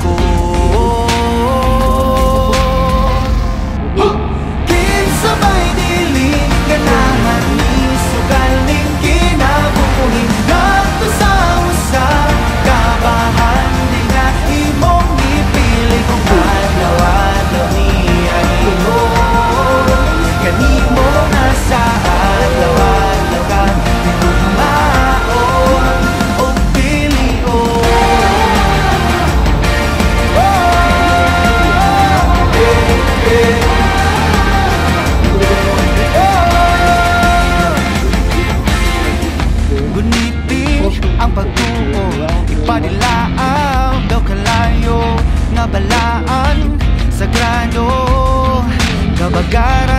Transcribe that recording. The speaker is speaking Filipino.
ko. Kinsabay dili ganahan ni sugaling kinabuhi nato sa usa kabahan di nga imong ipili kung adlaw-adlaw niya imo kanimo na sa adlaw-adlaw ka tigumaon o pilion. Guniting ang pagtuo, ipanilaaw daw kalayo nga balaan sagrado kabagaran.